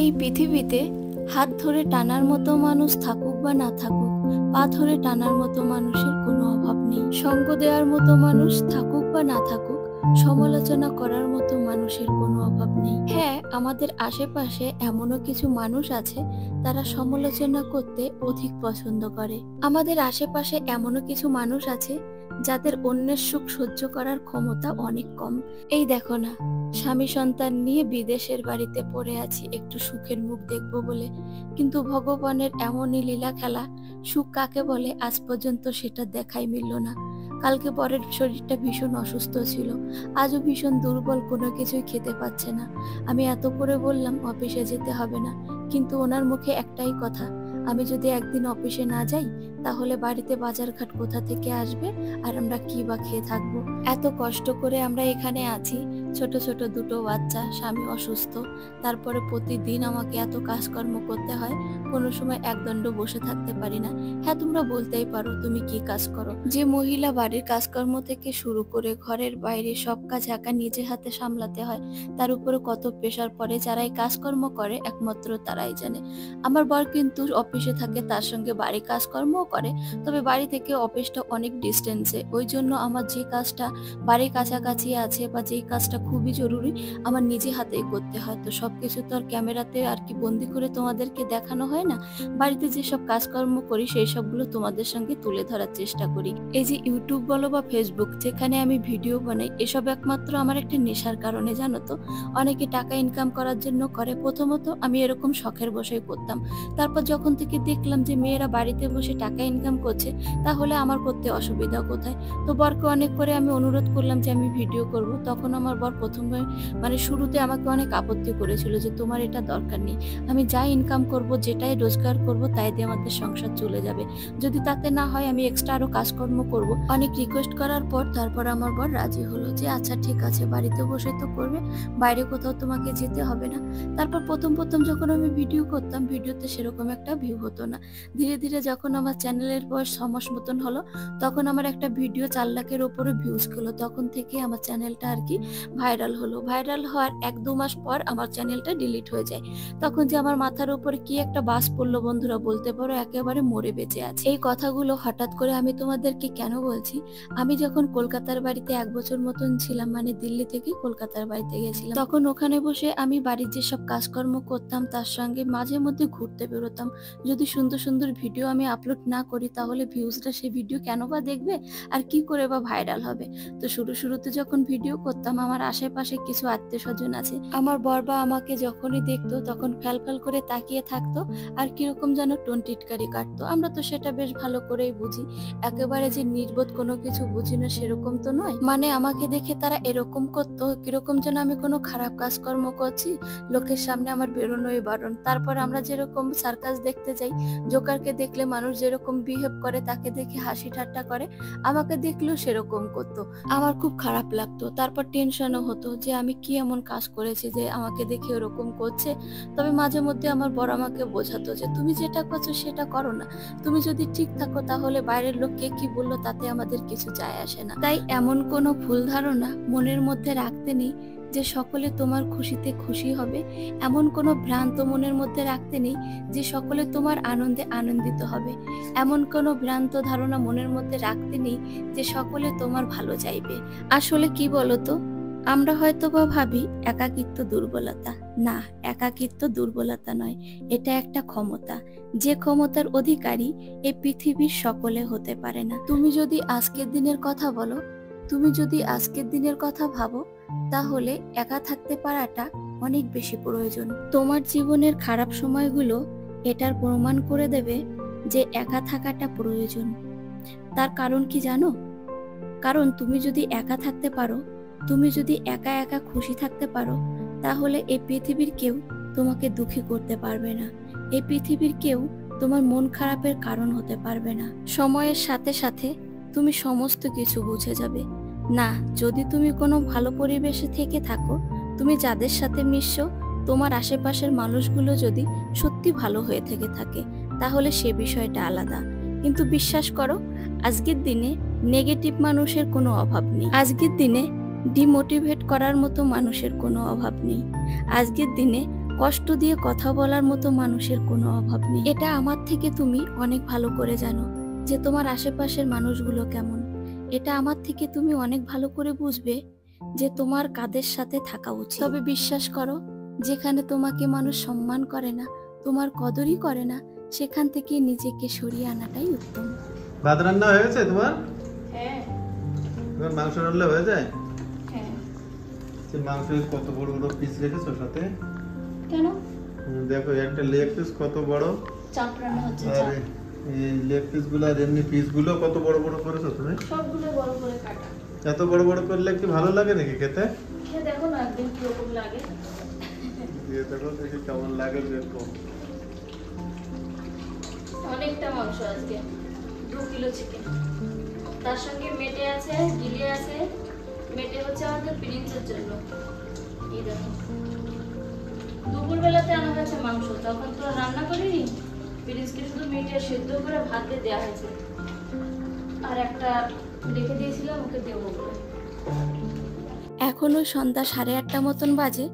এই পৃথিবীতে হাত ধরে টানার মতো মানুষ থাকুক বা না থাকুক, পা ধরে টানার মতো মানুষের কোনো অভাব নেই। সঙ্গ দেওয়ার মতো মানুষ থাকুক বা না থাকুক, সমালোচনা করার মতো মানুষের কোনো অভাব নেই। হ্যাঁ, আমাদের আশেপাশে এমনও কিছু মানুষ আছে তারা সমালোচনা করতে অধিক পছন্দ করে। আমাদের আশেপাশে এমনও কিছু মানুষ আছে যাদের অন্যের সুখ সহ্য করার ক্ষমতা অনেক কম। এই দেখো না, স্বামী সন্তান নিয়ে বিদেশের বাড়িতে পড়ে আছি একটু সুখের মুখ দেখবো বলে, কিন্তু ভগবানের এমনই লীলা খেলা, সুখ কাকে বলে আজ পর্যন্ত সেটা দেখাই মিলল না। কালকে পরের শরীরটা ভীষণ অসুস্থ ছিল, আজও ভীষণ দুর্বল, কোনো কিছুই খেতে পাচ্ছে না। আমি এত করে বললাম অফিসে যেতে হবে না, কিন্তু ওনার মুখে একটাই কথা, আমি যদি একদিন অফিসে না যাই তাহলে বাড়িতে বাজারঘাট কোথা থেকে আসবে আর আমরা কি বা খেয়ে থাকবো। এত কষ্ট করে আমরা এখানে আছি, ছোট ছোট দুটো বাচ্চা, স্বামী অসুস্থ, তারপরে প্রতিদিন আমাকে এত কাজকর্ম করতে হয়, কোনো সময় একদণ্ড বসে থাকতে পারি না। হ্যাঁ, তোমরা বলতেই পারো তুমি কি কাজ করো। যে মহিলা বাড়ির কাজকর্ম থেকে শুরু করে ঘরের বাইরে সব কাজ একা নিজে হাতে সামলাতে হয়, তার উপরে কত প্রেশার পড়ে, যারাই কাজকর্ম করে একমাত্র তারাই জানে। আমার বর কিন্তু অফিসে থাকে, তার সঙ্গে বাড়ি কাজকর্মও করে, তবে বাড়ি থেকে অফিসটা অনেক ডিস্টেন্সে, ওই জন্য আমার যে কাজটা বাড়ির কাছাকাছি আছে বা যেই কাজটা খুবই জরুরি আমার নিজে হাতেই করতে হয়। তো সবকিছু তো আর ক্যামেরাতে আর কি বন্দি করে তোমাদেরকে দেখানো হয় না। বাড়িতে যেসব কাজকর্ম করি সেই সবগুলো তোমাদের সঙ্গে তুলে ধরার চেষ্টা করি। এই যে ইউটিউব বলো বা ফেসবুক, যেখানে আমি ভিডিও বানাই, এসব একমাত্র আমার একটা নেশার কারণে, জানো তো। অনেকে টাকা ইনকাম করার জন্য করে, প্রথমত আমি এরকম শখের বসেই করতাম, তারপর যখন থেকে দেখলাম যে মেয়েরা বাড়িতে বসে টাকা ইনকাম করছে, তাহলে আমার করতে অসুবিধা কোথায়। তো বরকে অনেক করে আমি অনুরোধ করলাম যে আমি ভিডিও করব, তখন আমার বর প্রথমে শুরুতে আমাকে অনেক আপত্তি করেছিল যে তোমার এটা দরকার নেই, আমি যাই ইনকাম করব, যেটাই রোজগার করব তাই দিয়ে আমাদের সংসার চলে যাবে, যদি তাতে না হয় আমি এক্সট্রা আরো কাজকর্ম করব। অনেক রিকোয়েস্ট করার পর তারপর আমার বর রাজি হলো যে আচ্ছা ঠিক আছে, বাড়িতে বসে তো করবে, বাইরে কোথাও তোমাকে যেতে হবে না। তারপর প্রথম প্রথম যখন আমি ভিডিও করতাম, ভিডিওতে সেরকম একটা ভিউ হতো না। ধীরে ধীরে যখন আমার চ্যানেলের বয়স 6 মাস মতন হলো, তখন আমার একটা ভিডিও 4 লাখের উপরে ভিউজ হলো, তখন থেকে আমার চ্যানেলটা আর কি ভাইরাল হলো। ভাইরাল হওয়ার 1-2 মাস পর আমার চ্যানেলটা ডিলিট হয়ে যায়। তখন যে আমার মাথার উপরে কি একটা বাস পড়লো বন্ধুরা, বলতে পারো একেবারে মরে বেঁচে আছে। এই কথাগুলো হঠাৎ করে আমি তোমাদেরকে কেন বলছি, আমি যখন কলকাতার বাড়িতে 1 বছর মতন ছিলাম, দিল্লি থেকে কলকাতার বাড়িতে গেছিলাম, তখন ওখানে বসে আমি বাড়ির যেসব কাজকর্ম করতাম তার সঙ্গে মাঝে মধ্যে ঘুরতে বেরোতাম। যদি সুন্দর সুন্দর ভিডিও আমি আপলোড না করি তাহলে ভিউজটা সেই ভিডিও কেন বা দেখবে, আর কি করে বা ভাইরাল হবে। তো শুরুতে যখন ভিডিও করতাম, আমার আশেপাশে কিছু আত্মীয় স্বজন আছে, আমার বর বা আমাকে যখনই দেখতো তখন ফ্যাল ফ্যাল করে তাকিয়ে থাকতো আর কিরকম যেন টোন টিটকারি কাটতো। আমরা তো সেটা বেশ ভালো করেই বুঝি, একেবারে যে নির্বোধ কোনো কিছু বুঝি না সেরকম তো নয়। আমাকে দেখে তারা এরকম করতো কিরকম যেন আমি কোনো খারাপ কাজকর্ম করছি, লোকের সামনে আমার বেরোনোই বারণ। তারপর আমরা যেরকম সার্কাস দেখতে যাই, জোকারকে দেখলে মানুষ যেরকম বিহেভ করে, তাকে দেখে হাসি ঠাট্টা করে, আমাকে দেখলেও সেরকম করতো। আমার খুব খারাপ লাগতো, তারপর টেনশনও হতো যে আমি কি এমন কাজ করেছি যে আমাকে দেখে ওরকম করছে। তবে মাঝে মধ্যে আমার বড় আমাকে বোঝাতো যে তুমি যেটা করছো সেটা করো না, তুমি যদি ঠিক থাকো তাহলে বাইরের লোক কে কি বললো তাতে আমাদের কিছু যায় আসে না। তাই এমন কোনো ভুল ধারণা মনের মধ্যে রাখতে নেই যে সকলে তোমার খুশিতে খুশি হবে, এমন কোনো ভ্রান্ত মনের মধ্যে রাখতে নেই যে সকলে তোমার আনন্দে আনন্দিত হবে, এমন কোনো ভ্রান্ত ধারণা মনের মধ্যে রাখতে নেই যে সকলে তোমার ভালো চাইবে। আসলে কি বলতো, আমরা হয়তো বা ভাবি একাকিত্ব দুর্বলতা, না, একাকিত্ব দুর্বলতা নয়, এটা একটা ক্ষমতা, যে ক্ষমতার অধিকারী এই পৃথিবীর সকলে হতে পারে না। তুমি যদি আজকের দিনের কথা বলো, তুমি যদি আজকের দিনের কথা ভাবো, তাহলে একা থাকতে পারাটা অনেক বেশি প্রয়োজন। তোমার জীবনের খারাপ সময়গুলো এটার প্রমাণ করে দেবে যে একা থাকাটা প্রয়োজন। তার কারণ কি জানো? কারণ তুমি যদি একা থাকতে পারো, তুমি যদি একা একা খুশি থাকতে পারো, তাহলে এই পৃথিবীর কেউ তোমাকে দুঃখী করতে পারবে না, এই পৃথিবীর কেউ তোমার মন খারাপের কারণ হতে পারবে না। সময়ের সাথে সাথে তুমি সমস্ত কিছু বুঝে যাবে। না, যদি তুমি কোনো ভালো পরিবেশে থেকে থাকো, তুমি যাদের সাথে মিশছো, তোমার আশেপাশের মানুষগুলো যদি সত্যি ভালো হয়ে থেকে থাকে, তাহলে সে বিষয়টা আলাদা। কিন্তু বিশ্বাস করো, আজকের দিনে নেগেটিভ মানুষের কোনো অভাব নেই, আজকের দিনে ডিমোটিভেট করার মতো মানুষের কোনো অভাব নেই, আজকের দিনে কষ্ট দিয়ে কথা বলার মতো মানুষের কোনো অভাব নেই। এটা আমার থেকে তুমি অনেক ভালো করে জানো যে তোমার আশেপাশের মানুষগুলো কেমন। এটা আমার থেকে তুমি অনেক ভালো করে বুঝবে যে তোমার কাদের সাথে থাকা উচিত। তবে বিশ্বাস করো, যেখানে তোমাকে মানুষ সম্মান করে না, তোমার কদরই করে না, সেখান থেকে নিজেকে সরিয়ে আনাটাই উত্তম। ভাত রান্না হয়ে গেছে তোমার? হ্যাঁ। তোমার মাংস রান্না হয়ে যায়? হ্যাঁ। মাংসের কত বড় বড় পিস রেখেছো সাথে? কেন? দেখো একটা লেগ পিস কত বড়। চাপ রান্না হচ্ছে। আর এই লেগ পিস গুলো আর এমনি পিস গুলো কত বড় বড় করেছো তুমি? সবগুলো বড় করে কাটা। এত বড় বড় করলে কি ভালো লাগে নাকি খেতে? খেয়ে দেখো না একদিন কিরকম লাগে। দিয়ে দেখো দেখি কেমন লাগে দেখো। অনেকটা মাংস আজকে, 2 কিলো চিকেন, তার সঙ্গে মেটে আছে, গিলে আছে। মেটে হচ্ছে আমাদের প্রিন্সের জন্য। এই দেখো, দুপুর বেলাতে আনা হয়েছে মাংস, তখন তো রান্না করিনি। প্রিন্সকে শুধু মেটে সেদ্ধ করে ভাত দিয়ে দেওয়া হয়েছে, আর একটা রেখে দিয়েছিলাম ওকে দেবো বলে। এখনো সন্ধ্যা 8:30 মতন বাজে।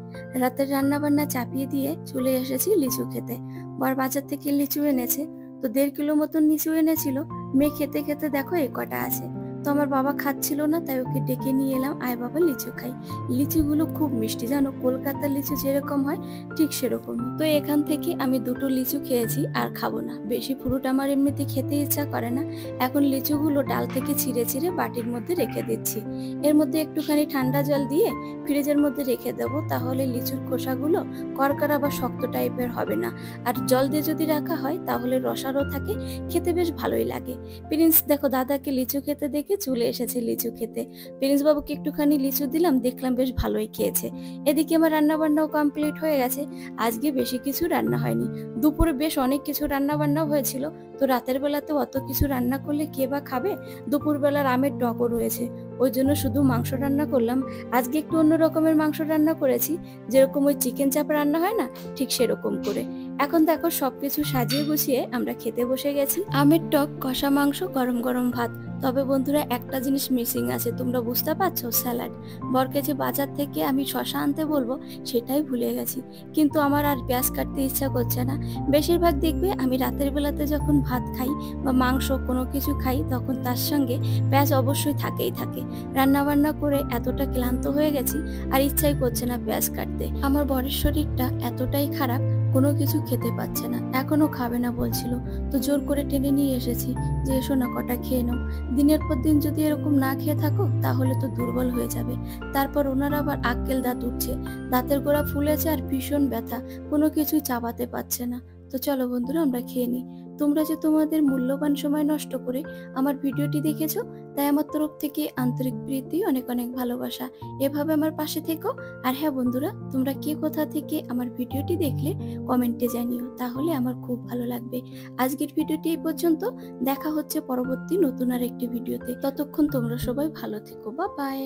রাতের রান্না বান্না চাপিয়ে দিয়ে চলে এসেছি লিচু খেতে। বর বাজার থেকে লিচু এনেছে, তো 1.5 কিলো মতন লিচু এনেছিল। মেয়ে খেতে খেতে দেখো এই কটা আছে। তো আমার বাবা খাচ্ছিল না, তাই ওকে ডেকে নিয়ে এলাম, আয় বাবা লিচু খাই। লিচুগুলো খুব মিষ্টি, জানো কলকাতার লিচু যেরকম হয় ঠিক সেরকমই। তো এখান থেকে আমি 2টো লিচু খেয়েছি, আর খাবো না। বেশি ফ্রুট আমার এমনিতে খেতে ইচ্ছা করে না। এখন লিচুগুলো ডাল থেকে ছিঁড়ে ছিঁড়ে বাটির মধ্যে রেখে দিচ্ছি। এর মধ্যে একটুখানি ঠান্ডা জল দিয়ে ফ্রিজের মধ্যে রেখে দেবো, তাহলে লিচুর খোসাগুলো করকরা বা শক্ত টাইপের হবে না। আর জল দিয়ে যদি রাখা হয় তাহলে রসারও থাকে, খেতে বেশ ভালোই লাগে। প্রিন্স দেখো দাদাকে লিচু খেতে দেখে চলে এসেছে লিচু খেতে। প্রিন্স বাবুকে একটুখানি লিচু দিলাম, দেখলাম বেশ ভালোই খেয়েছে। এদিকে আমার রান্না বান্নাও কমপ্লিট হয়ে গেছে। আজকে বেশি কিছু রান্না হয়নি, দুপুরে বেশ অনেক কিছু রান্না বান্না হয়েছিল। তো রাতের বেলাতে অত কিছু রান্না করলে কে বা খাবে? দুপুর বেলার আমের টকও রয়েছে, ওই জন্য শুধু মাংস রান্না করলাম। আজকে একটু অন্য রকমের মাংস রান্না করেছি, যেরকম ওই চিকেন চাপ রান্না হয় না, ঠিক সেরকম করে। এখন দেখো সবকিছু সাজিয়ে গুছিয়ে আমরা খেতে বসে গেছি। আমের টক, কষা মাংস, গরম গরম ভাত। তবে বন্ধুরা একটা জিনিস মিসিং আছে, তোমরা বুঝতে পারছো? স্যালাড। বরকে যে বাজার থেকে আমি শশা আনতে বলবো সেটাই ভুলে গেছি, কিন্তু আমার আর পেঁয়াজ কাটতে ইচ্ছা করছে না। বেশিরভাগ দেখবে আমি রাতের বেলাতে যখন ভাত খাই বা মাংস কোনো কিছু খাই, তখন তার সঙ্গে পেঁয়াজ অবশ্যই থাকেই থাকে। রান্না বান্না করে এতটা ক্লান্ত হয়ে গেছি, আর ইচ্ছাই করছে না পেঁয়াজ কাটতে। আমার বরের শরীরটা এতটাই খারাপ, কোনো কিছু খেতে পাচ্ছে না, এখনো খাবে না বলছিল। তো জোর করে টেনে নিয়ে এসেছি যে এসো না কটা খেয়ে নাও। দিনের পর দিন যদি এরকম না খেয়ে থাকো তাহলে তো দুর্বল হয়ে যাবে। তারপর ওনার আবার আক্কেল দাঁত উঠছে, দাঁতের গোড়া ফুলেছে আর ভীষণ ব্যথা, কোনো কিছুই চাবাতে পারছে না। তো চলো বন্ধুরা আমরা খেয়ে নিই। তোমরা যে তোমাদের মূল্যবান সময় নষ্ট করে আমার ভিডিওটি দেখেছো, তাই আমার তরফ থেকে আন্তরিক প্রীতি, অনেক অনেক ভালোবাসা। এভাবে আমার পাশে থেকো। আর হ্যাঁ বন্ধুরা, তোমরা কে কোথা থেকে আমার ভিডিওটি দেখলে কমেন্টে জানিও, তাহলে আমার খুব ভালো লাগবে। আজকের ভিডিওটি এই পর্যন্ত, দেখা হচ্ছে পরবর্তী নতুন আর একটি ভিডিওতে। ততক্ষণ তোমরা সবাই ভালো থেকো, বাই বাই।